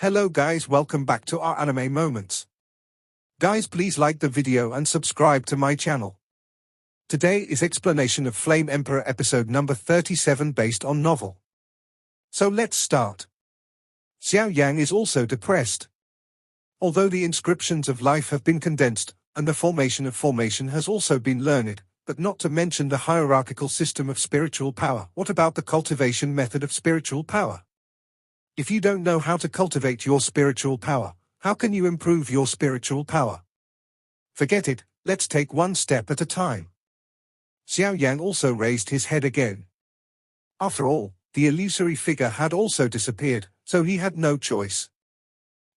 Hello guys, welcome back to our anime moments. Guys, please like the video and subscribe to my channel. Today is explanation of Flame Emperor episode number 37 based on novel. So let's start. Xiao Yan is also depressed. Although the inscriptions of life have been condensed, and the formation of formation has also been learned, but not to mention the hierarchical system of spiritual power. What about the cultivation method of spiritual power? If you don't know how to cultivate your spiritual power, how can you improve your spiritual power? Forget it, let's take one step at a time. Xiao Yan also raised his head again. After all, the illusory figure had also disappeared, so he had no choice.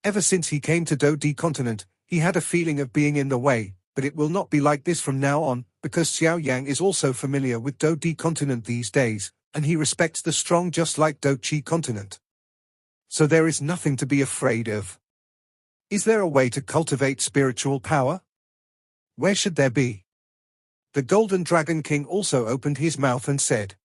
Ever since he came to Do Di continent, he had a feeling of being in the way, but it will not be like this from now on, because Xiao Yan is also familiar with Do Di continent these days, and he respects the strong just like Do Chi continent. So there is nothing to be afraid of. Is there a way to cultivate spiritual power? Where should there be? The Golden Dragon King also opened his mouth and said.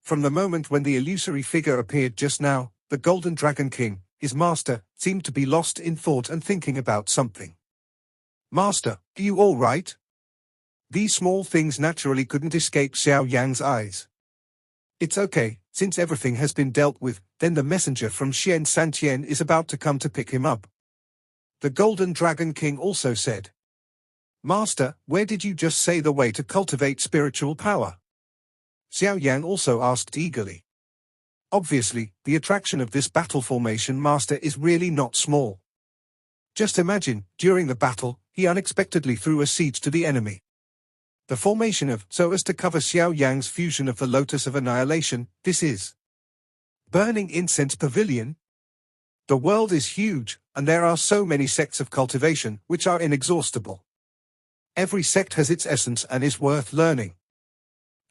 From the moment when the illusory figure appeared just now, the Golden Dragon King, his master, seemed to be lost in thought and thinking about something. Master, are you all right? These small things naturally couldn't escape Xiao Yan's eyes. It's okay, since everything has been dealt with, then the messenger from Xian Santian is about to come to pick him up. The Golden Dragon King also said. Master, where did you just say the way to cultivate spiritual power? Xiao Yan also asked eagerly. Obviously, the attraction of this battle formation master is really not small. Just imagine, during the battle, he unexpectedly threw a siege to the enemy. The formation of, so as to cover Xiao Yan's fusion of the Lotus of Annihilation, this is. Burning Incense Pavilion? The world is huge, and there are so many sects of cultivation, which are inexhaustible. Every sect has its essence and is worth learning.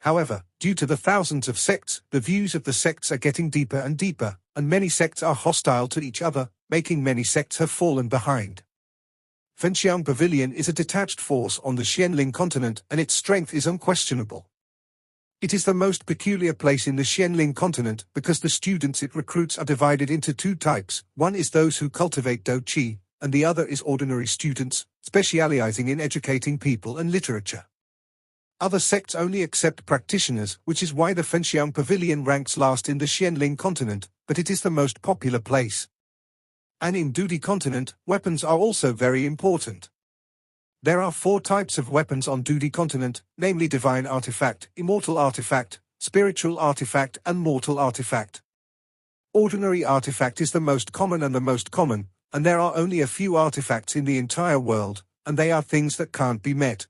However, due to the thousands of sects, the views of the sects are getting deeper and deeper, and many sects are hostile to each other, making many sects have fallen behind. Fenxiang Pavilion is a detached force on the Xianling continent and its strength is unquestionable. It is the most peculiar place in the Xianling continent because the students it recruits are divided into two types. One is those who cultivate Do Chi, and the other is ordinary students, specializing in educating people and literature. Other sects only accept practitioners, which is why the Fenxiang Pavilion ranks last in the Xianling continent, but it is the most popular place. And in Do Di continent, weapons are also very important. There are 4 types of weapons on Do Di continent, namely Divine Artifact, Immortal Artifact, Spiritual Artifact and Mortal Artifact. Ordinary Artifact is the most common, and there are only a few artifacts in the entire world, and they are things that can't be met.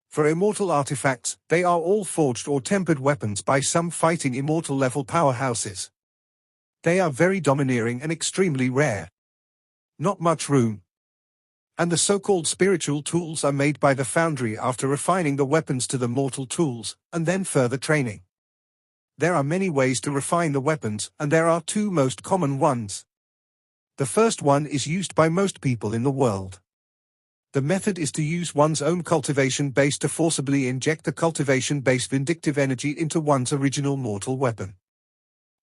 For Immortal Artifacts, they are all forged or tempered weapons by some fighting immortal level powerhouses. They are very domineering and extremely rare. Not much room. And the so-called spiritual tools are made by the foundry after refining the weapons to the mortal tools, and then further training. There are many ways to refine the weapons, and there are 2 most common ones. The first one is used by most people in the world. The method is to use one's own cultivation base to forcibly inject the cultivation base vindictive energy into one's original mortal weapon.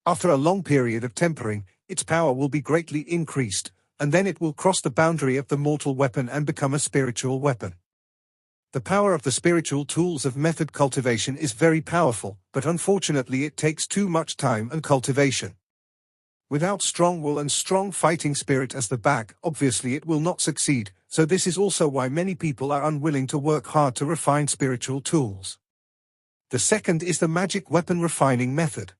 After a long period of tempering, its power will be greatly increased, and then it will cross the boundary of the mortal weapon and become a spiritual weapon. The power of the spiritual tools of method cultivation is very powerful, but unfortunately it takes too much time and cultivation. Without strong will and strong fighting spirit as the back, obviously it will not succeed, so this is also why many people are unwilling to work hard to refine spiritual tools. The second is the magic weapon refining method.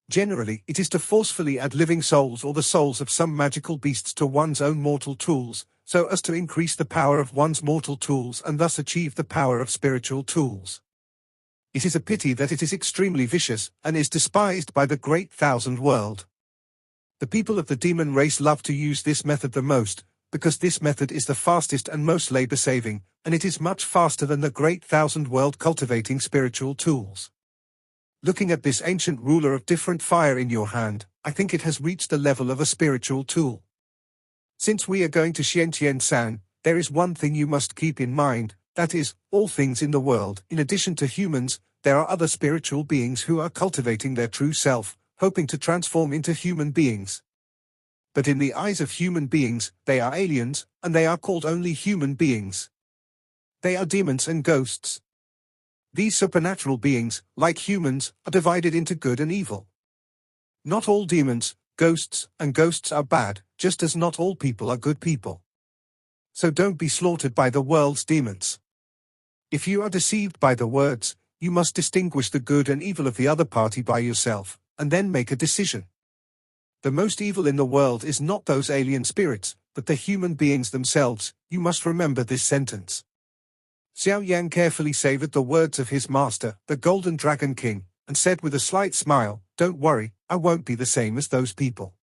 Generally, it is to forcefully add living souls or the souls of some magical beasts to one's own mortal tools, so as to increase the power of one's mortal tools and thus achieve the power of spiritual tools. It is a pity that it is extremely vicious, and is despised by the great thousand world. The people of the demon race love to use this method the most, because this method is the fastest and most labor-saving, and it is much faster than the great thousand world cultivating spiritual tools. Looking at this ancient ruler of different fire in your hand, I think it has reached the level of a spiritual tool. Since we are going to Xiantian-san, there is one thing you must keep in mind, that is, all things in the world, in addition to humans, there are other spiritual beings who are cultivating their true self, hoping to transform into human beings. But in the eyes of human beings, they are aliens, and they are called only human beings. They are demons and ghosts. These supernatural beings, like humans, are divided into good and evil. Not all demons, ghosts, and ghosts are bad, just as not all people are good people. So don't be slaughtered by the world's demons. If you are deceived by the words, you must distinguish the good and evil of the other party by yourself, and then make a decision. The most evil in the world is not those alien spirits, but the human beings themselves. You must remember this sentence. Xiao Yan carefully savored the words of his master, the Golden Dragon King, and said with a slight smile, "Don't worry, I won't be the same as those people."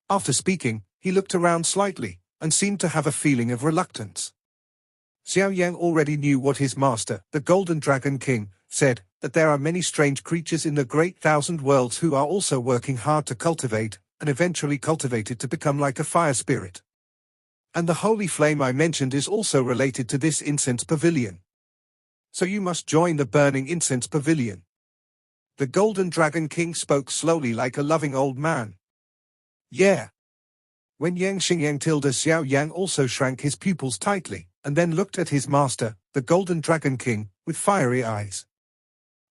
After speaking, he looked around slightly, and seemed to have a feeling of reluctance. Xiao Yan already knew what his master, the Golden Dragon King, said, that there are many strange creatures in the great thousand worlds who are also working hard to cultivate, and eventually cultivated to become like a fire spirit. And the holy flame I mentioned is also related to this incense pavilion. So you must join the burning incense pavilion. The Golden Dragon King spoke slowly like a loving old man. Yeah. When Yang Xingyang tilde Xiao Yang also shrank his pupils tightly, and then looked at his master, the Golden Dragon King, with fiery eyes.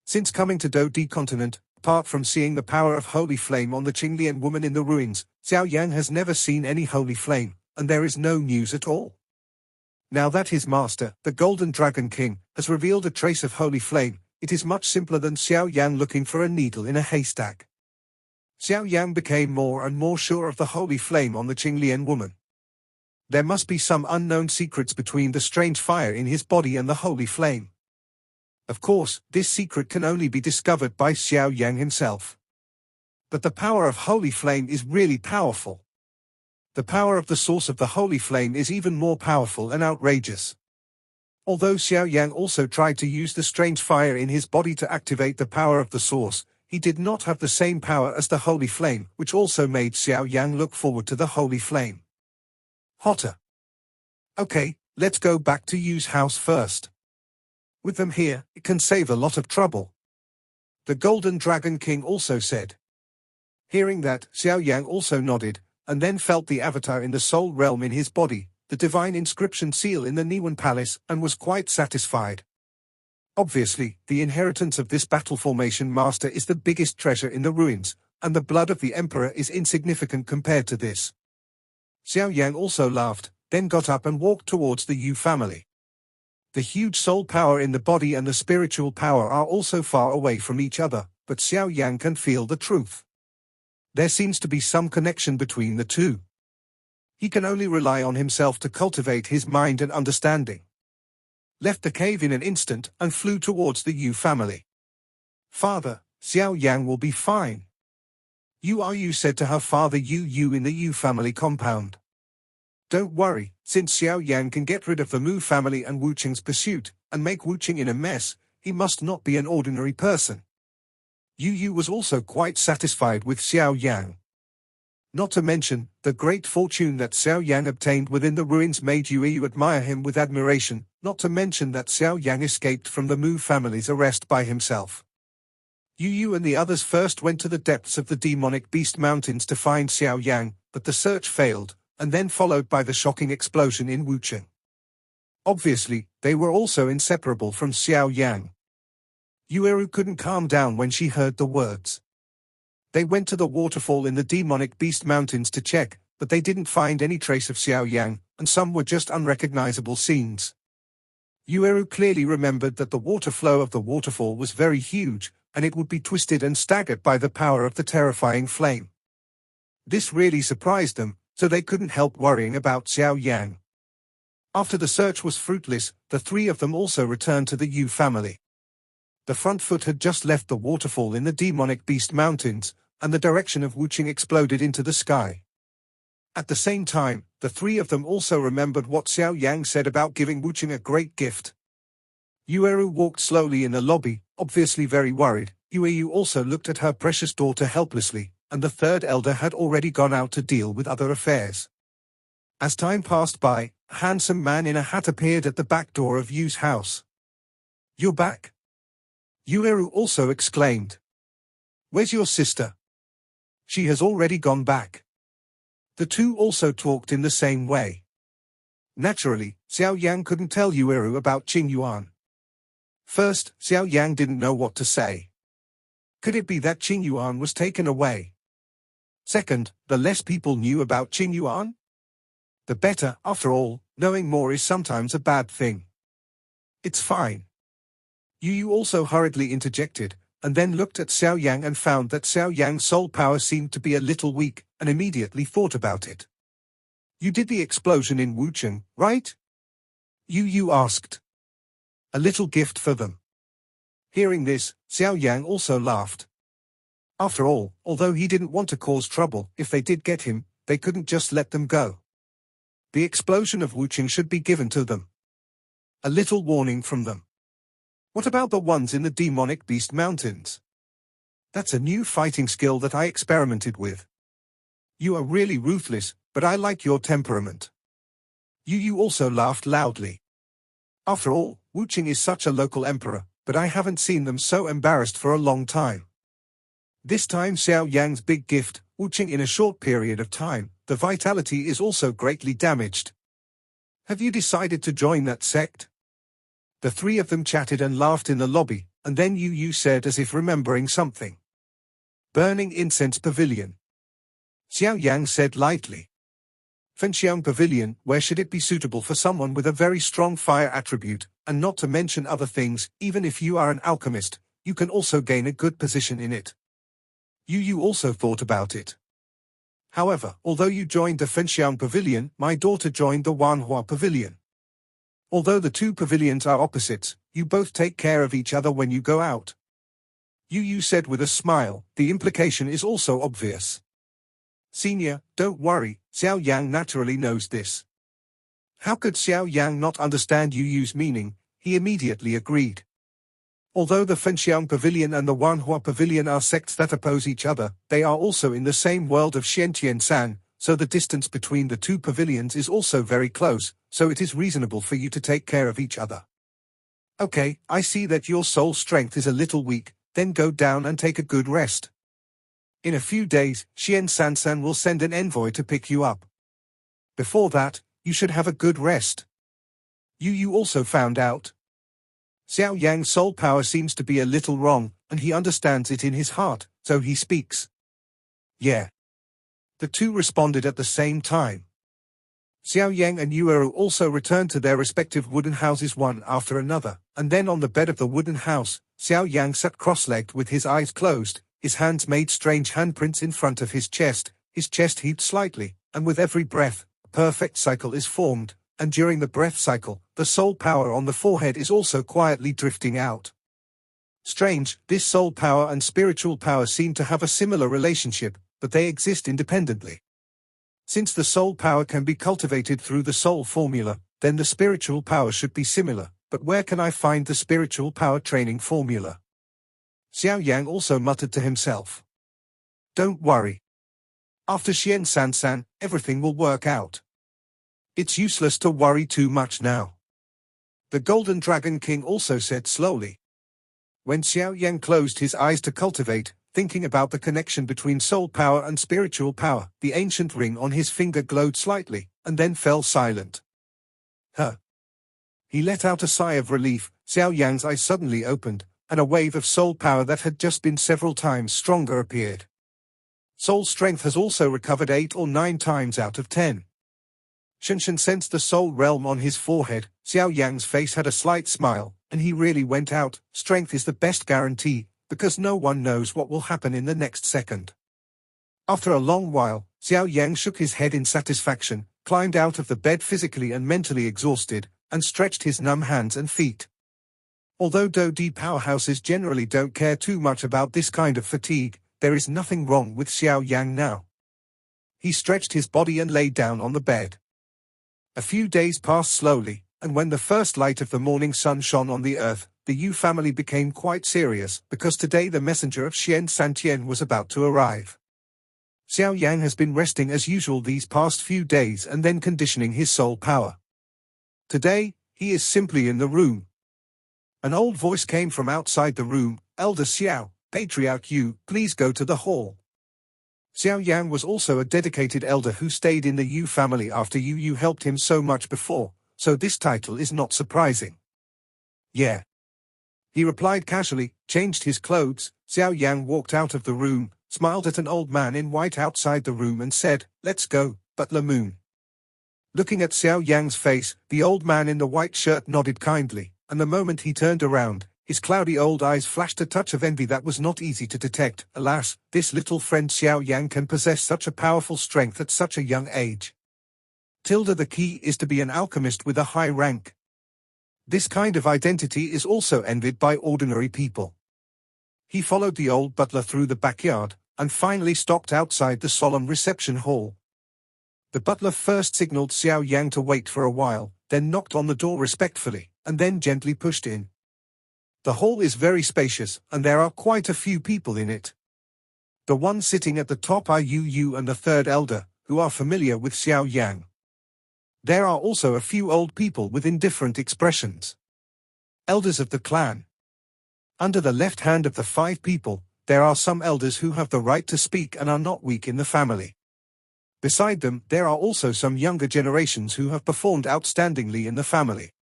Since coming to Do Di continent, apart from seeing the power of holy flame on the Qinglian woman in the ruins, Xiao Yang has never seen any holy flame, and there is no news at all. Now that his master, the Golden Dragon King, has revealed a trace of holy flame, it is much simpler than Xiao Yang looking for a needle in a haystack. Xiao Yang became more and more sure of the holy flame on the Qinglian woman. There must be some unknown secrets between the strange fire in his body and the holy flame. Of course, this secret can only be discovered by Xiao Yang himself. But the power of holy flame is really powerful. The power of the source of the holy flame is even more powerful and outrageous. Although Xiao Yang also tried to use the strange fire in his body to activate the power of the source, he did not have the same power as the holy flame, which also made Xiao Yang look forward to the holy flame. Hotter. Okay, let's go back to Yu's house first. With them here, it can save a lot of trouble. The Golden Dragon King also said. Hearing that, Xiao Yang also nodded, and then felt the avatar in the soul realm in his body, the divine inscription seal in the Niwen Palace, and was quite satisfied. Obviously, the inheritance of this battle formation master is the biggest treasure in the ruins, and the blood of the emperor is insignificant compared to this. Xiao Yang also laughed, then got up and walked towards the Yu family. The huge soul power in the body and the spiritual power are also far away from each other, but Xiao Yang can feel the truth. There seems to be some connection between the two. He can only rely on himself to cultivate his mind and understanding. Left the cave in an instant and flew towards the Yu family. Father, Xiao Yang will be fine. Yu said to her father Yu in the Yu family compound. Don't worry, since Xiao Yang can get rid of the Mu family and Wu Qing's pursuit, and make Wu Qing in a mess, he must not be an ordinary person. Yu was also quite satisfied with Xiao Yang. Not to mention, the great fortune that Xiao Yang obtained within the ruins made Yu admire him with admiration, not to mention that Xiao Yang escaped from the Mu family's arrest by himself. Yu and the others first went to the depths of the demonic beast mountains to find Xiao Yang, but the search failed, and then followed by the shocking explosion in Wucheng. Obviously, they were also inseparable from Xiao Yang. Yueru couldn't calm down when she heard the words. They went to the waterfall in the demonic beast mountains to check, but they didn't find any trace of Xiao Yang, and some were just unrecognizable scenes. Yueru clearly remembered that the water flow of the waterfall was very huge, and it would be twisted and staggered by the power of the terrifying flame. This really surprised them, so they couldn't help worrying about Xiao Yang. After the search was fruitless, the three of them also returned to the Yu family. The front foot had just left the waterfall in the demonic beast mountains, and the direction of Wuching exploded into the sky. At the same time, the three of them also remembered what Xiao Yang said about giving Wuching a great gift. Yueru walked slowly in the lobby, obviously very worried. Yu also looked at her precious daughter helplessly, and the third elder had already gone out to deal with other affairs. As time passed by, a handsome man in a hat appeared at the back door of Yu's house. You're back? Yueru also exclaimed. Where's your sister? She has already gone back. The two also talked in the same way. Naturally, Xiao Yang couldn't tell Yueru about Qing Yuan. First, Xiao Yang didn't know what to say. Could it be that Qing Yuan was taken away? Second, the less people knew about Qing Yuan, the better. After all, knowing more is sometimes a bad thing. It's fine. Yu also hurriedly interjected, and then looked at Xiao Yang and found that Xiao Yang's soul power seemed to be a little weak, and immediately thought about it. You did the explosion in Wucheng, right? Yu asked. A little gift for them. Hearing this, Xiao Yang also laughed. After all, although he didn't want to cause trouble, if they did get him, they couldn't just let them go. The explosion of Wucheng should be given to them. A little warning from them. What about the ones in the demonic beast mountains? That's a new fighting skill that I experimented with. You are really ruthless, but I like your temperament. Yu also laughed loudly. After all, Wucheng is such a local emperor, but I haven't seen them so embarrassed for a long time. This time Xiao Yang's big gift, Wucheng in a short period of time, the vitality is also greatly damaged. Have you decided to join that sect? The three of them chatted and laughed in the lobby, and then Yu said as if remembering something. Burning Incense Pavilion. Xiao Yang said lightly. Fenxiang Pavilion, where should it be suitable for someone with a very strong fire attribute, and not to mention other things, even if you are an alchemist, you can also gain a good position in it. Yu also thought about it. However, although you joined the Fenxiang Pavilion, my daughter joined the Wanhua Pavilion. Although the two pavilions are opposites, you both take care of each other when you go out. Yu said with a smile, the implication is also obvious. Senior, don't worry, Xiao Yang naturally knows this. How could Xiao Yang not understand Yu's meaning? He immediately agreed. Although the Fenxiang Pavilion and the Wanhua Pavilion are sects that oppose each other, they are also in the same world of Xiantian-san, so the distance between the two pavilions is also very close, so it is reasonable for you to take care of each other. Okay, I see that your soul strength is a little weak, then go down and take a good rest. In a few days, Xian-san will send an envoy to pick you up. Before that, you should have a good rest. Yu also found out. Xiao Yang's soul power seems to be a little wrong, and he understands it in his heart, so he speaks. Yeah. The two responded at the same time. Xiao Yang and Yueru also returned to their respective wooden houses one after another, and then on the bed of the wooden house, Xiao Yang sat cross-legged with his eyes closed, his hands made strange handprints in front of his chest heaved slightly, and with every breath, a perfect cycle is formed, and during the breath cycle, the soul power on the forehead is also quietly drifting out. Strange, this soul power and spiritual power seem to have a similar relationship, but they exist independently. Since the soul power can be cultivated through the soul formula, then the spiritual power should be similar, but where can I find the spiritual power training formula? Xiao Yang also muttered to himself. Don't worry. After Xian-san, everything will work out. It's useless to worry too much now. The Golden Dragon King also said slowly. When Xiao Yang closed his eyes to cultivate, thinking about the connection between soul power and spiritual power, the ancient ring on his finger glowed slightly, and then fell silent. He let out a sigh of relief. Xiao Yang's eyes suddenly opened, and a wave of soul power that had just been several times stronger appeared. Soul strength has also recovered 8 or 9 times out of 10. Shunshan sensed the soul realm on his forehead. Xiao Yang's face had a slight smile, and he really went out. Strength is the best guarantee, because no one knows what will happen in the next second. After a long while, Xiao Yang shook his head in satisfaction, climbed out of the bed physically and mentally exhausted, and stretched his numb hands and feet. Although Do-D powerhouses generally don't care too much about this kind of fatigue, there is nothing wrong with Xiao Yang now. He stretched his body and lay down on the bed. A few days passed slowly, and when the first light of the morning sun shone on the earth, the Yu family became quite serious, because today the messenger of Xian-Santian was about to arrive. Xiao Yang has been resting as usual these past few days and then conditioning his soul power. Today, he is simply in the room. An old voice came from outside the room. Elder Xiao, Patriarch Yu, please go to the hall. Xiao Yan was also a dedicated elder who stayed in the Yu family after Yu helped him so much before, so this title is not surprising. Yeah. He replied casually, changed his clothes. Xiao Yang walked out of the room, smiled at an old man in white outside the room and said, "Let's go, Butler Moon." Looking at Xiao Yang's face, the old man in the white shirt nodded kindly, and the moment he turned around, his cloudy old eyes flashed a touch of envy that was not easy to detect. Alas, this little friend Xiao Yang can possess such a powerful strength at such a young age. The key is to be an alchemist with a high rank. This kind of identity is also envied by ordinary people. He followed the old butler through the backyard, and finally stopped outside the solemn reception hall. The butler first signaled Xiao Yang to wait for a while, then knocked on the door respectfully, and then gently pushed in. The hall is very spacious, and there are quite a few people in it. The ones sitting at the top are Yu and the third elder, who are familiar with Xiao Yang. There are also a few old people with indifferent expressions. Elders of the clan. Under the left hand of the 5 people, there are some elders who have the right to speak and are not weak in the family. Beside them, there are also some younger generations who have performed outstandingly in the family.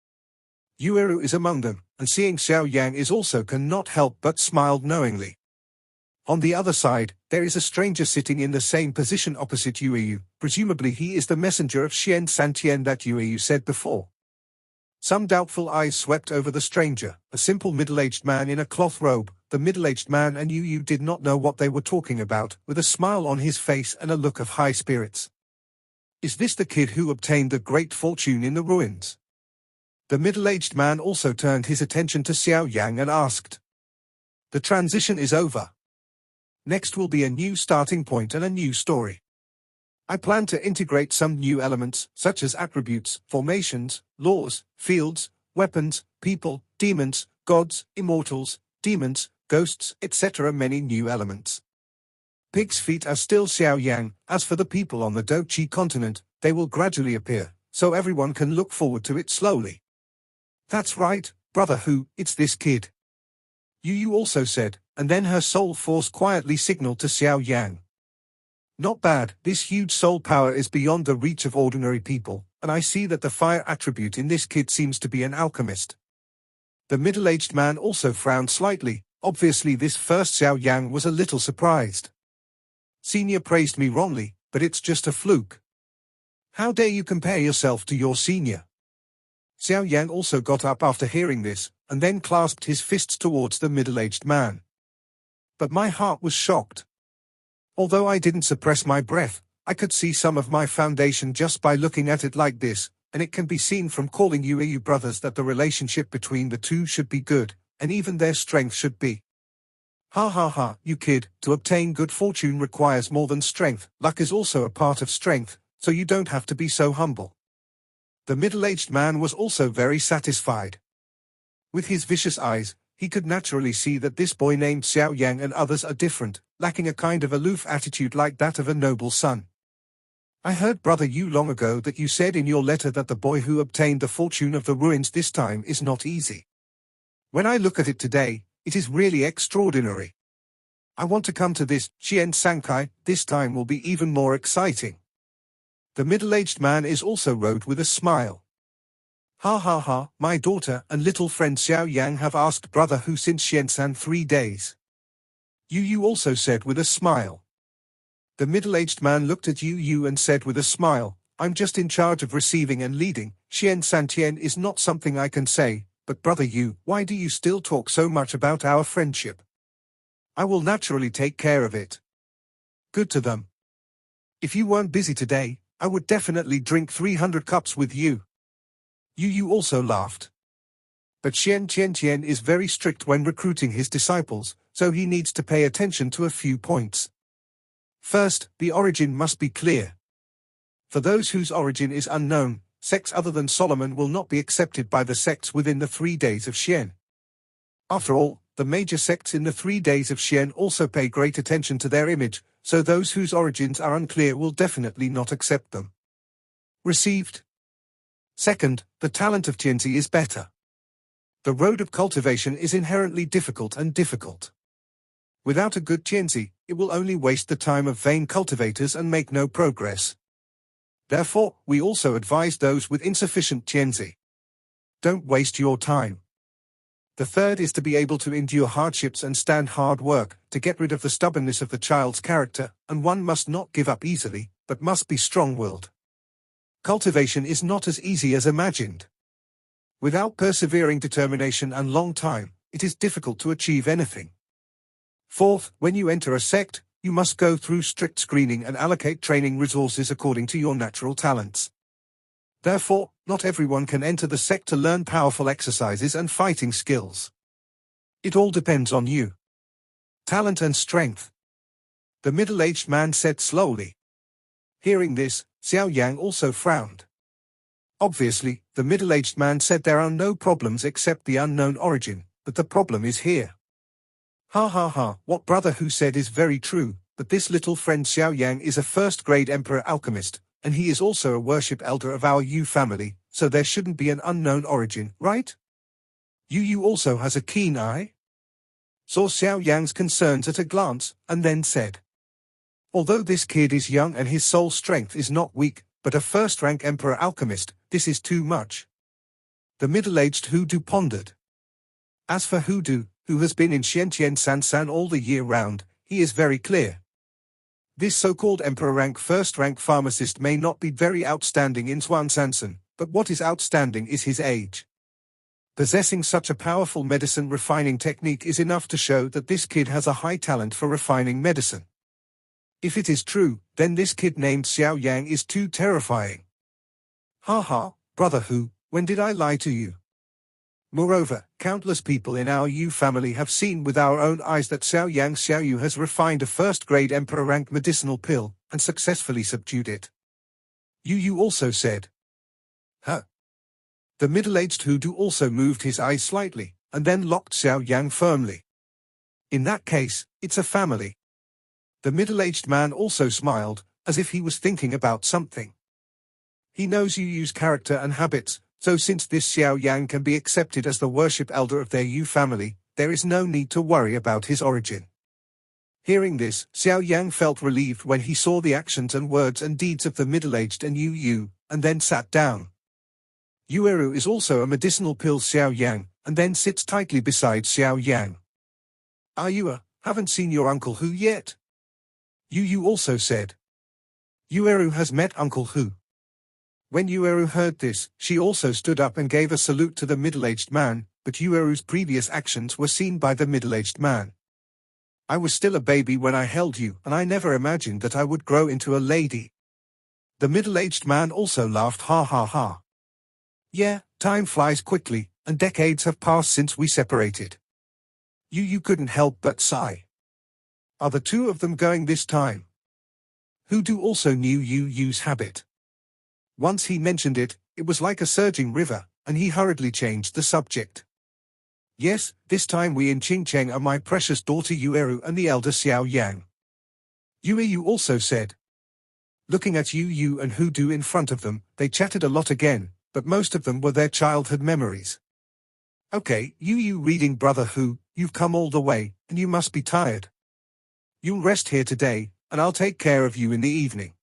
Yueru is among them, and seeing Xiao Yang is also cannot help but smiled knowingly. On the other side, there is a stranger sitting in the same position opposite Yueyu. Presumably he is the messenger of Xian Santian that Yueyu said before. Some doubtful eyes swept over the stranger, a simple middle-aged man in a cloth robe. The middle-aged man and Yueyu did not know what they were talking about, with a smile on his face and a look of high spirits. Is this the kid who obtained the great fortune in the ruins? The middle-aged man also turned his attention to Xiao Yang and asked. The transition is over. Next will be a new starting point and a new story. I plan to integrate some new elements, such as attributes, formations, laws, fields, weapons, people, demons, gods, immortals, demons, ghosts, etc. Many new elements. Pig's feet are still Xiao Yang. As for the people on the Dochi continent, they will gradually appear, so everyone can look forward to it slowly. That's right, brother Hu, it's this kid. Yu also said, and then her soul force quietly signaled to Xiao Yang. Not bad, this huge soul power is beyond the reach of ordinary people, and I see that the fire attribute in this kid seems to be an alchemist. The middle-aged man also frowned slightly. Obviously this first Xiao Yang was a little surprised. Senior praised me wrongly, but it's just a fluke. How dare you compare yourself to your senior? Xiao Yang also got up after hearing this, and then clasped his fists towards the middle-aged man. But my heart was shocked. Although I didn't suppress my breath, I could see some of my foundation just by looking at it like this, and it can be seen from calling you brothers that the relationship between the two should be good, and even their strength should be. Ha ha ha, you kid, to obtain good fortune requires more than strength. Luck is also a part of strength, so you don't have to be so humble. The middle-aged man was also very satisfied. With his vicious eyes, he could naturally see that this boy named Xiao Yang and others are different, lacking a kind of aloof attitude like that of a noble son. I heard brother Yu long ago that you said in your letter that the boy who obtained the fortune of the ruins this time is not easy. When I look at it today, it is really extraordinary. I want to come to this, Xian Sankai, this time will be even more exciting. The middle-aged man is also wrote with a smile. Ha ha ha, my daughter and little friend Xiao Yang have asked brother Hu since Xiansan 3 days. Yu also said with a smile. The middle-aged man looked at Yu and said with a smile, I'm just in charge of receiving and leading. Xian Santian is not something I can say, but brother Yu, why do you still talk so much about our friendship? I will naturally take care of it. Good to them. If you weren't busy today, I would definitely drink 300 cups with you. Yu also laughed. But Xian Tian is very strict when recruiting his disciples, so he needs to pay attention to a few points. First, the origin must be clear. For those whose origin is unknown, sects other than Solomon will not be accepted by the sects within the 3 days of Xian. After all, the major sects in the 3 days of Xian also pay great attention to their image, so those whose origins are unclear will definitely not accept them. Received. Second, the talent of Tianzi is better. The road of cultivation is inherently difficult. Without a good Tianzi, it will only waste the time of vain cultivators and make no progress. Therefore, we also advise those with insufficient Tianzi. Don't waste your time. The third is to be able to endure hardships and stand hard work, to get rid of the stubbornness of the child's character, and one must not give up easily, but must be strong-willed. Cultivation is not as easy as imagined. Without persevering determination and long time, it is difficult to achieve anything. Fourth, when you enter a sect, you must go through strict screening and allocate training resources according to your natural talents. Therefore, not everyone can enter the sect to learn powerful exercises and fighting skills. It all depends on you. Talent and strength. The middle-aged man said slowly. Hearing this, Xiao Yan also frowned. Obviously, the middle-aged man said there are no problems except the unknown origin, but the problem is here. Ha ha ha, what brother who said is very true, but this little friend Xiao Yang is a first-grade emperor alchemist, and he is also a worship elder of our Yu family, so there shouldn't be an unknown origin, right? Yu also has a keen eye? Saw Xiao Yang's concerns at a glance, and then said. Although this kid is young and his soul strength is not weak, but a first-rank emperor alchemist, this is too much. The middle-aged Hudu pondered. As for Hudu, who has been in Xiantian Sansan all the year round, he is very clear. This so-called emperor-rank first-rank pharmacist may not be very outstanding in Xuan Sansan, but what is outstanding is his age. Possessing such a powerful medicine refining technique is enough to show that this kid has a high talent for refining medicine. If it is true, then this kid named Xiao Yang is too terrifying. Ha ha, brother Hu, when did I lie to you? Moreover, countless people in our Yu family have seen with our own eyes that Xiao Yang Xiaoyu has refined a first-grade emperor-rank medicinal pill, and successfully subdued it. Yu also said. Huh. The middle-aged Hudu also moved his eyes slightly, and then locked Xiao Yang firmly. In that case, it's a family. The middle-aged man also smiled, as if he was thinking about something. He knows Yu's character and habits, so since this Xiao Yang can be accepted as the worship elder of their Yu family, there is no need to worry about his origin. Hearing this, Xiao Yang felt relieved when he saw the actions and words and deeds of the middle-aged and Yu, and then sat down. Yueru is also a medicinal pill Xiao Yang, and then sits tightly beside Xiao Yang. Haven't seen your Uncle Hu yet? Yu also said. Yueru has met Uncle Hu. When Yueru heard this, she also stood up and gave a salute to the middle-aged man, but Yueru's previous actions were seen by the middle-aged man. I was still a baby when I held you, and I never imagined that I would grow into a lady. The middle-aged man also laughed ha ha ha. Yeah, time flies quickly, and decades have passed since we separated. Yu couldn't help but sigh. Are the two of them going this time? Hudu also knew Yu's habit. Once he mentioned it, it was like a surging river, and he hurriedly changed the subject. Yes, this time we in Qingcheng are my precious daughter Yueru and the elder Xiao Yang. Yu also said. Looking at Yu and Hudu in front of them, they chatted a lot again, but most of them were their childhood memories. Okay, Yu reading brother Hu, you've come all the way, and you must be tired. You'll rest here today, and I'll take care of you in the evening.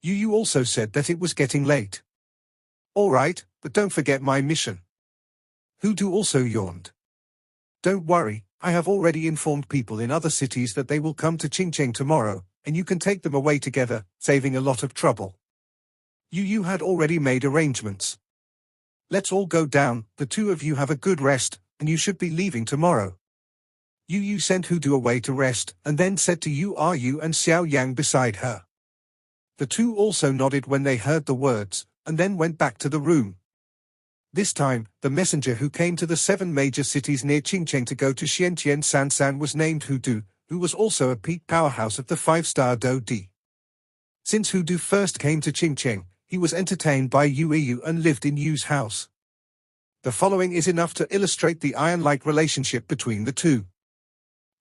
Yu also said that it was getting late. All right, but don't forget my mission. Hudu also yawned. Don't worry, I have already informed people in other cities that they will come to Qingcheng tomorrow, and you can take them away together, saving a lot of trouble. Yu had already made arrangements. Let's all go down, the two of you have a good rest, and you should be leaving tomorrow. Yu sent Hudu away to rest, and then said to Yu and Xiao Yang beside her. The two also nodded when they heard the words, and then went back to the room. This time, the messenger who came to the 7 major cities near Qingcheng to go to Xiantian Sansan was named Hudu, who was also a peak powerhouse of the 5-star Do Di. Since Hudu first came to Qingcheng, he was entertained by Yu and lived in Yu's house. The following is enough to illustrate the iron-like relationship between the two.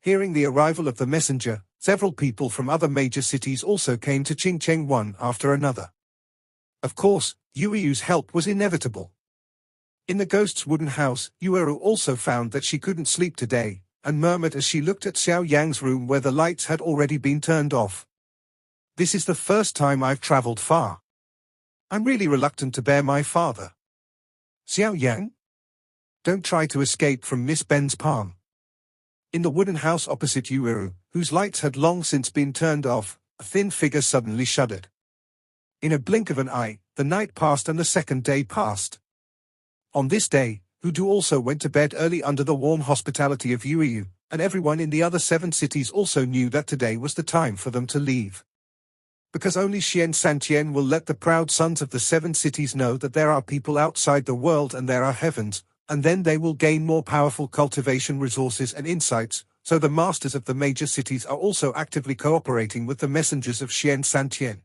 Hearing the arrival of the messenger, several people from other major cities also came to Qingcheng one after another. Of course, Yu's help was inevitable. In the ghost's wooden house, Yueru also found that she couldn't sleep today, and murmured as she looked at Xiao Yang's room where the lights had already been turned off. This is the first time I've traveled far. I'm really reluctant to bear my father. Xiao Yang? Don't try to escape from Miss Ben's palm. In the wooden house opposite Yuiru, whose lights had long since been turned off, a thin figure suddenly shuddered. In a blink of an eye, the night passed and the second day passed. On this day, Hudu also went to bed early under the warm hospitality of Yuiyu, and everyone in the other 7 cities also knew that today was the time for them to leave. Because only Xian Santian will let the proud sons of the 7 cities know that there are people outside the world and there are heavens, and then they will gain more powerful cultivation resources and insights, so the masters of the major cities are also actively cooperating with the messengers of Xian Santian.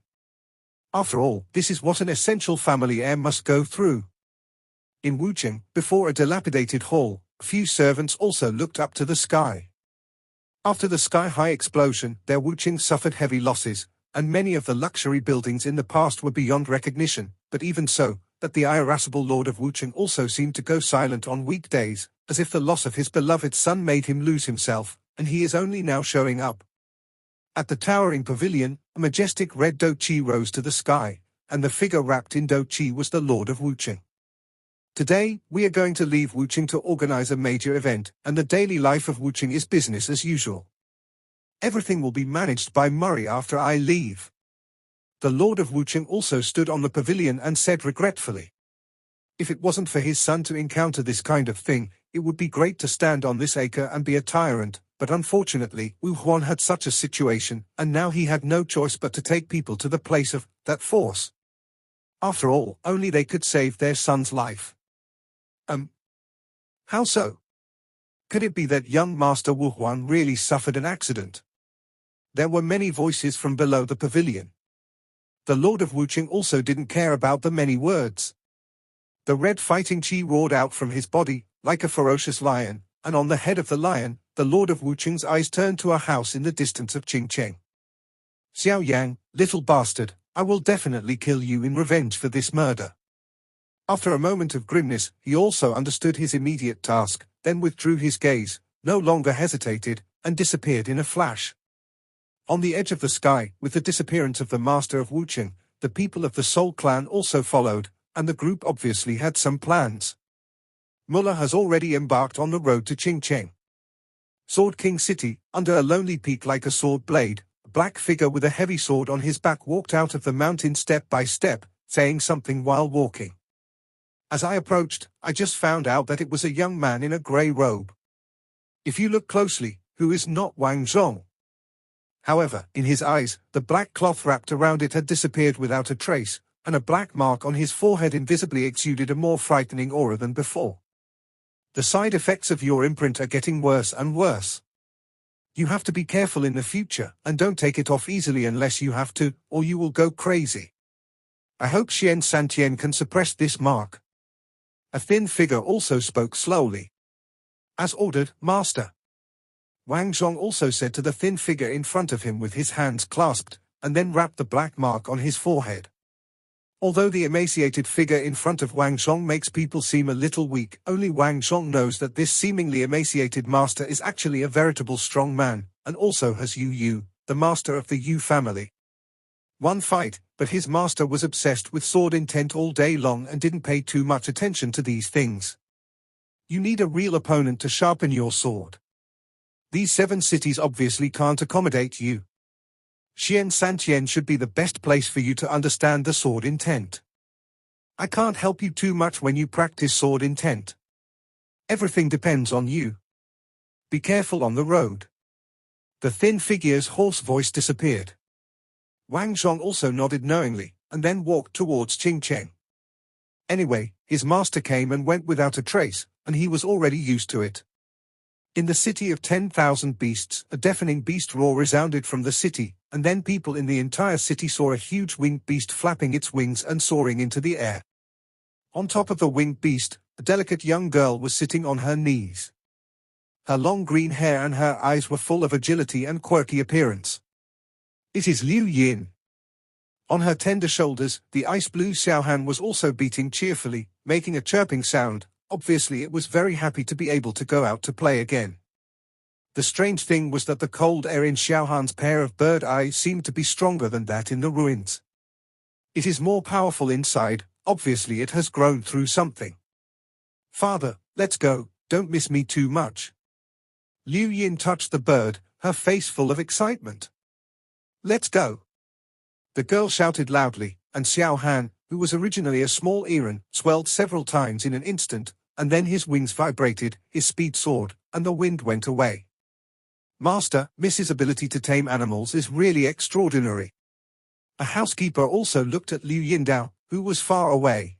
After all, this is what an essential family heir must go through. In Wucheng, before a dilapidated hall, a few servants also looked up to the sky. After the sky-high explosion, their Wucheng suffered heavy losses, and many of the luxury buildings in the past were beyond recognition, but even so, that the irascible lord of Wucheng also seemed to go silent on weekdays, as if the loss of his beloved son made him lose himself, and he is only now showing up. At the towering pavilion, a majestic red doqi rose to the sky, and the figure wrapped in doqi was the Lord of Wucheng. Today, we are going to leave Wucheng to organize a major event, and the daily life of Wucheng is business as usual. Everything will be managed by Murray after I leave. The Lord of Wucheng also stood on the pavilion and said regretfully, if it wasn't for his son to encounter this kind of thing, it would be great to stand on this acre and be a tyrant, but unfortunately, Wu Huan had such a situation, and now he had no choice but to take people to the place of that force. After all, only they could save their son's life. How so? Could it be that young Master Wu Huan really suffered an accident? There were many voices from below the pavilion. The Lord of Wucheng also didn't care about the many words. The red fighting chi roared out from his body, like a ferocious lion, and on the head of the lion, the Lord of Wucheng's eyes turned to a house in the distance of Qingcheng. Xiao Yang, little bastard, I will definitely kill you in revenge for this murder. After a moment of grimness, he also understood his immediate task, then withdrew his gaze, no longer hesitated, and disappeared in a flash. On the edge of the sky, with the disappearance of the master of Wucheng, the people of the Soul clan also followed, and the group obviously had some plans. Mullah has already embarked on the road to Qingcheng. Sword King City, under a lonely peak like a sword blade, a black figure with a heavy sword on his back walked out of the mountain step by step, saying something while walking. As I approached, I just found out that it was a young man in a grey robe. If you look closely, who is not Wang Zhong? However, in his eyes, the black cloth wrapped around it had disappeared without a trace, and a black mark on his forehead invisibly exuded a more frightening aura than before. The side effects of your imprint are getting worse and worse. You have to be careful in the future, and don't take it off easily unless you have to, or you will go crazy. I hope Xian Santian can suppress this mark. A thin figure also spoke slowly. As ordered, Master. Wang Zhong also said to the thin figure in front of him with his hands clasped, and then wrapped the black mark on his forehead. Although the emaciated figure in front of Wang Zhong makes people seem a little weak, only Wang Zhong knows that this seemingly emaciated master is actually a veritable strong man, and also has Yu, the master of the Yu family. One fight, but his master was obsessed with sword intent all day long and didn't pay too much attention to these things. You need a real opponent to sharpen your sword. These 7 cities obviously can't accommodate you. Xian Santian should be the best place for you to understand the sword intent. I can't help you too much when you practice sword intent. Everything depends on you. Be careful on the road. The thin figure's hoarse voice disappeared. Wang Zhong also nodded knowingly, and then walked towards Qingcheng. Anyway, his master came and went without a trace, and he was already used to it. In the city of 10,000 beasts, a deafening beast roar resounded from the city, and then people in the entire city saw a huge winged beast flapping its wings and soaring into the air. On top of the winged beast, a delicate young girl was sitting on her knees. Her long green hair and her eyes were full of agility and quirky appearance. It is Liu Yin. On her tender shoulders, the ice blue Xiaohan was also beating cheerfully, making a chirping sound. Obviously it was very happy to be able to go out to play again. The strange thing was that the cold air in Xiao Han's pair of bird eyes seemed to be stronger than that in the ruins. It is more powerful inside, obviously it has grown through something. Father, let's go, don't miss me too much. Liu Yin touched the bird, her face full of excitement. Let's go. The girl shouted loudly, and Xiao Han, who was originally a small Eran, swelled several times in an instant, and then his wings vibrated, his speed soared, and the wind went away. Master, Mrs.'s ability to tame animals is really extraordinary. A housekeeper also looked at Liu Yindao, who was far away.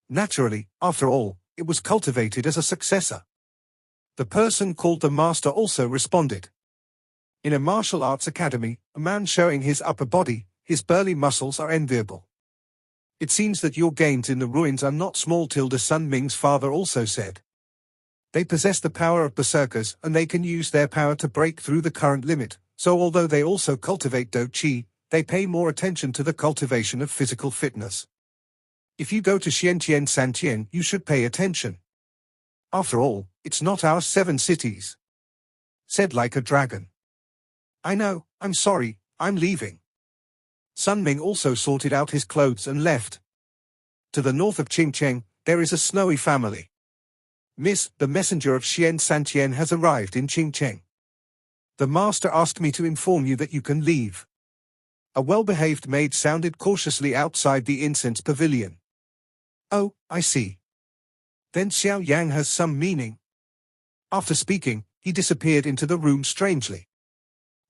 Naturally, after all, it was cultivated as a successor. The person called the master also responded. In a martial arts academy, a man showing his upper body, his burly muscles are enviable. It seems that your gains in the ruins are not small. Sun Ming's father also said. They possess the power of berserkers and they can use their power to break through the current limit, so although they also cultivate Do Qi, they pay more attention to the cultivation of physical fitness. If you go to Xiantian Santian, you should pay attention. After all, it's not our 7 cities. Said like a dragon. I know, I'm sorry, I'm leaving. Sun Ming also sorted out his clothes and left. To the north of Qingcheng, there is a snowy family. Miss, the messenger of Xian Santian has arrived in Qingcheng. The master asked me to inform you that you can leave. A well-behaved maid sounded cautiously outside the incense pavilion. Oh, I see. Then Xiao Yang has some meaning. After speaking, he disappeared into the room strangely.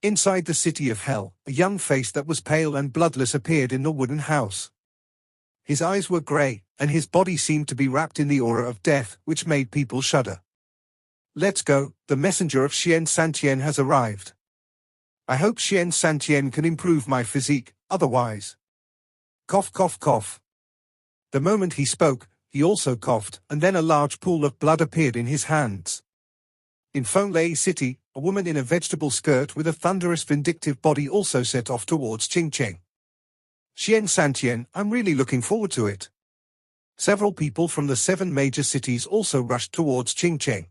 Inside the city of hell, a young face that was pale and bloodless appeared in the wooden house. His eyes were grey, and his body seemed to be wrapped in the aura of death, which made people shudder. Let's go, the messenger of Xian Santian has arrived. I hope Xian Santian can improve my physique, otherwise. Cough cough cough. The moment he spoke, he also coughed, and then a large pool of blood appeared in his hands. In Fenglei City, a woman in a vegetable skirt with a thunderous vindictive body also set off towards Qingcheng. Xian Santian, I'm really looking forward to it. Several people from the 7 major cities also rushed towards Qingcheng.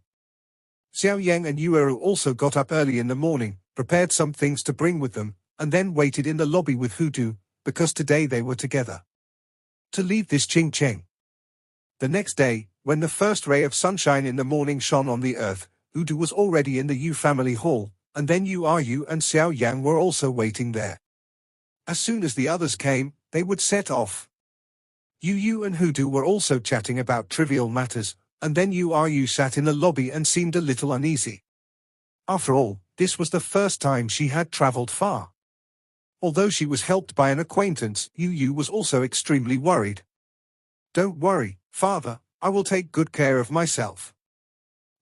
Xiao Yang and Yueru also got up early in the morning, prepared some things to bring with them, and then waited in the lobby with Hudu, because today they were together. To leave this Qingcheng. The next day, when the first ray of sunshine in the morning shone on the earth, Hudu was already in the Yu family hall, and then Yu and Xiao Yang were also waiting there. As soon as the others came, they would set off. Yu and Hudu were also chatting about trivial matters, and then Yu sat in the lobby and seemed a little uneasy. After all, this was the first time she had traveled far. Although she was helped by an acquaintance, Yu was also extremely worried. Don't worry, father, I will take good care of myself.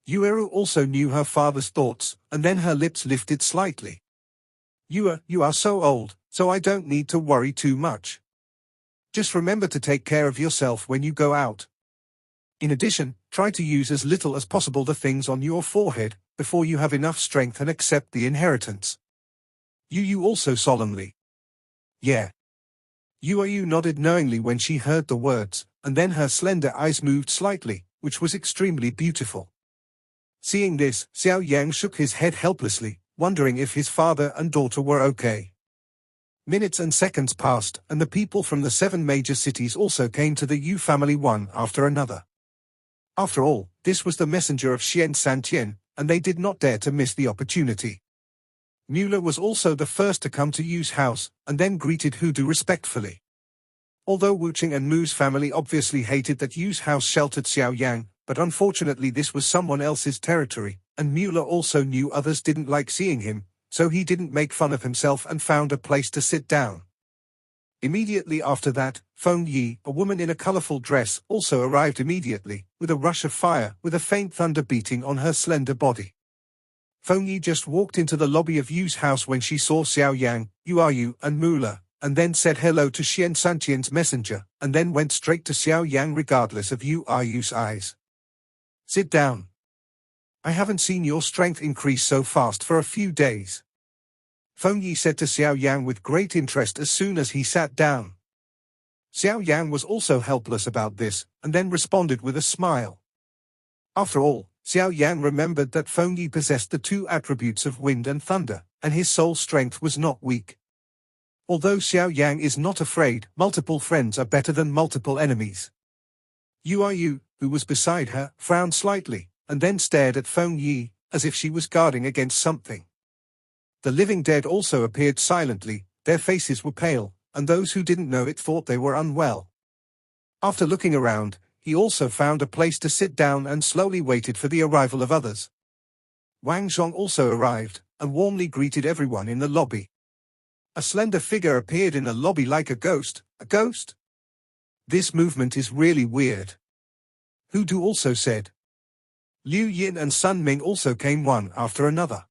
Yueru also knew her father's thoughts, and then her lips lifted slightly. You are so old, so I don't need to worry too much. Just remember to take care of yourself when you go out. In addition, try to use as little as possible the things on your forehead, before you have enough strength and accept the inheritance. Yu also solemnly. Yeah. Yu nodded knowingly when she heard the words, and then her slender eyes moved slightly, which was extremely beautiful. Seeing this, Xiao Yang shook his head helplessly, wondering if his father and daughter were okay. Minutes and seconds passed, and the people from the 7 major cities also came to the Yu family one after another. After all, this was the messenger of Xian Santian, and they did not dare to miss the opportunity. Mueller was also the first to come to Yu's house, and then greeted Hudu respectfully. Although Wuching and Mu's family obviously hated that Yu's house sheltered Xiao Yang, but unfortunately this was someone else's territory, and Mueller also knew others didn't like seeing him, so he didn't make fun of himself and found a place to sit down. Immediately after that, Feng Yi, a woman in a colorful dress, also arrived immediately, with a rush of fire, with a faint thunder beating on her slender body. Feng Yi just walked into the lobby of Yu's house when she saw Xiao Yang, Yu and Mueller, and then said hello to Xian Santian's messenger, and then went straight to Xiao Yang regardless of Yu's eyes. Sit down. I haven't seen your strength increase so fast for a few days. Feng Yi said to Xiao Yang with great interest as soon as he sat down. Xiao Yang was also helpless about this, and then responded with a smile. After all, Xiao Yan remembered that Feng Yi possessed the two attributes of wind and thunder, and his soul strength was not weak. Although Xiao Yang is not afraid, multiple friends are better than multiple enemies. Yu, who was beside her, frowned slightly, and then stared at Feng Yi, as if she was guarding against something. The living dead also appeared silently, their faces were pale, and those who didn't know it thought they were unwell. After looking around, he also found a place to sit down and slowly waited for the arrival of others. Wang Zhong also arrived, and warmly greeted everyone in the lobby. A slender figure appeared in the lobby like a ghost. A ghost? This movement is really weird. Hu Du also said. Liu Yin and Sun Ming also came one after another.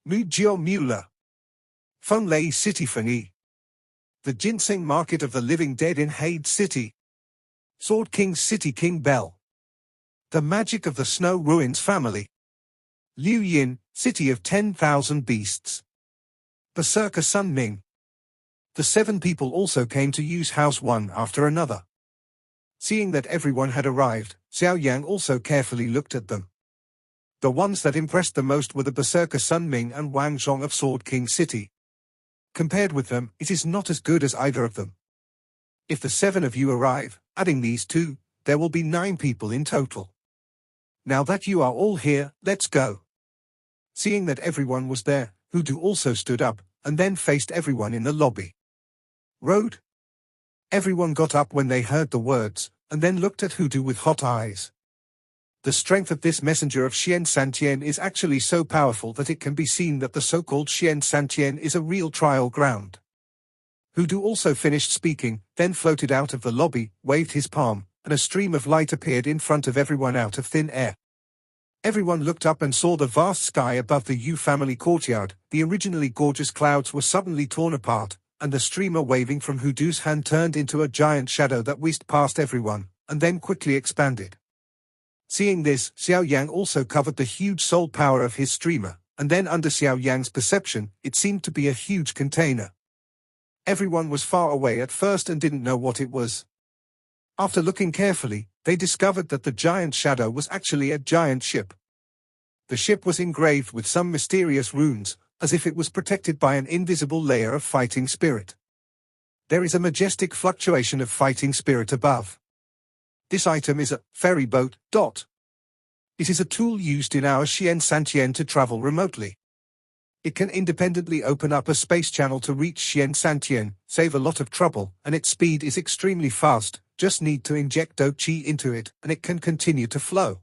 Mu Jiao Mueller. Feng Lei City Feng Yi. The Ginseng Market of the Living Dead in Hade City. Sword King's City King Bell. The Magic of the Snow Ruins Family. Liu Yin, City of 10,000 Beasts. Berserker Sun Ming. The 7 people also came to use house one after another. Seeing that everyone had arrived, Xiao Yang also carefully looked at them. The ones that impressed the most were the Berserker Sun Ming and Wang Zhong of Sword King City. Compared with them, it is not as good as either of them. If the 7 of you arrive, adding these 2, there will be 9 people in total. Now that you are all here, let's go. Seeing that everyone was there, Hu Du also stood up, and then faced everyone in the lobby. Road? Everyone got up when they heard the words, and then looked at Hu Du with hot eyes. The strength of this messenger of Xian Santian is actually so powerful that it can be seen that the so-called Xian Santian is a real trial ground. Hu Du also finished speaking, then floated out of the lobby, waved his palm, and a stream of light appeared in front of everyone out of thin air. Everyone looked up and saw the vast sky above the Yu family courtyard. The originally gorgeous clouds were suddenly torn apart, and the streamer waving from Hu Du's hand turned into a giant shadow that whisked past everyone, and then quickly expanded. Seeing this, Xiao Yang also covered the huge soul power of his streamer, and then under Xiao Yang's perception, it seemed to be a huge container. Everyone was far away at first and didn't know what it was. After looking carefully, they discovered that the giant shadow was actually a giant ship. The ship was engraved with some mysterious runes, as if it was protected by an invisible layer of fighting spirit. There is a majestic fluctuation of fighting spirit above. This item is a ferry boat. It is a tool used in our Xian Santian to travel remotely. It can independently open up a space channel to reach Xian Santian, save a lot of trouble, and its speed is extremely fast. Just need to inject Qi into it, and it can continue to flow.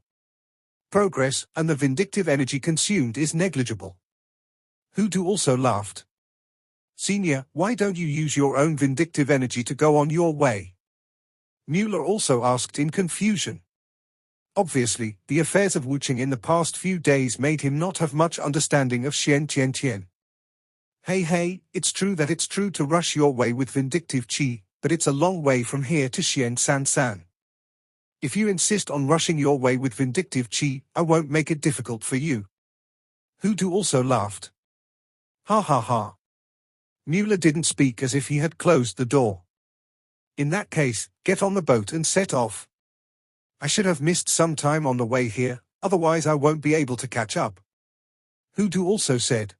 Progress, and the vindictive energy consumed is negligible. Hu Du also laughed. Senior, why don't you use your own vindictive energy to go on your way? Mueller also asked in confusion. Obviously, the affairs of Wuching in the past few days made him not have much understanding of Xian Tiantian. Hey, it's true that it's true to rush your way with vindictive Qi, but it's a long way from here to Xian San. If you insist on rushing your way with vindictive Qi, I won't make it difficult for you. Hu Du also laughed. Ha. Mueller didn't speak as if he had closed the door. In that case, get on the boat and set off. I should have missed some time on the way here, otherwise I won't be able to catch up. Hu Du also said.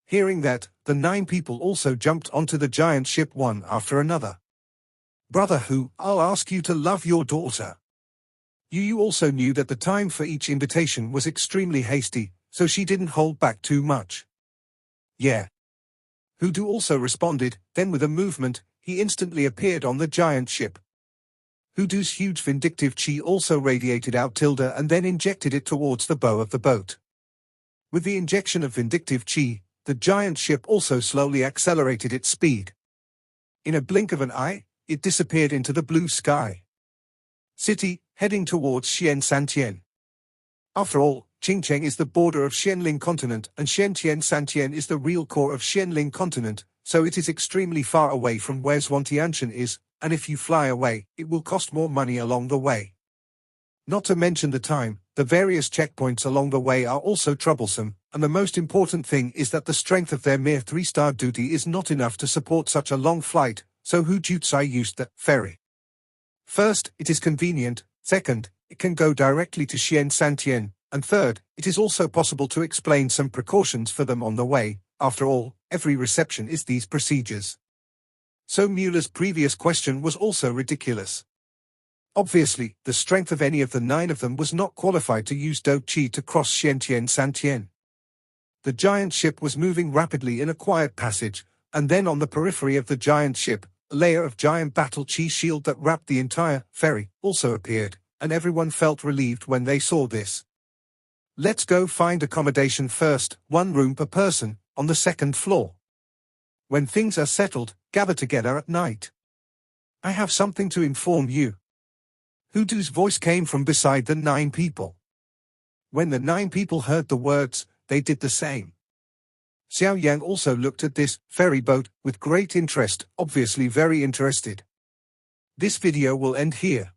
Hearing that, the 9 people also jumped onto the giant ship one after another. Brother Hu, I'll ask you to love your daughter. Yu also knew that the time for each invitation was extremely hasty, so she didn't hold back too much. Yeah. Hu Du also responded, then with a movement, he instantly appeared on the giant ship. Hu Du's huge vindictive Qi also radiated out tilde and then injected it towards the bow of the boat. With the injection of vindictive Qi, the giant ship also slowly accelerated its speed. In a blink of an eye, it disappeared into the blue sky. City, heading towards Xian Santian. After all, Qingcheng is the border of Xianling continent and Xiantian Santian is the real core of Xianling continent, so it is extremely far away from where Zhuangtianshan is, and if you fly away, it will cost more money along the way. Not to mention the time, the various checkpoints along the way are also troublesome, and the most important thing is that the strength of their mere 3-star duty is not enough to support such a long flight, so Hu Jutsai used the ferry. First, it is convenient, second, it can go directly to Xian Santian, and third, it is also possible to explain some precautions for them on the way. After all, every reception is these procedures. So Mueller's previous question was also ridiculous. Obviously, the strength of any of the 9 of them was not qualified to use Do Qi to cross Xian Santian. The giant ship was moving rapidly in a quiet passage, and then on the periphery of the giant ship, a layer of giant battle chi shield that wrapped the entire ferry also appeared, and everyone felt relieved when they saw this. Let's go find accommodation first, 1 room per person, on the 2nd floor. When things are settled, gather together at night. I have something to inform you. Hudu's voice came from beside the 9 people. When the 9 people heard the words, they did the same. Xiao Yan also looked at this ferry boat with great interest, obviously very interested. This video will end here.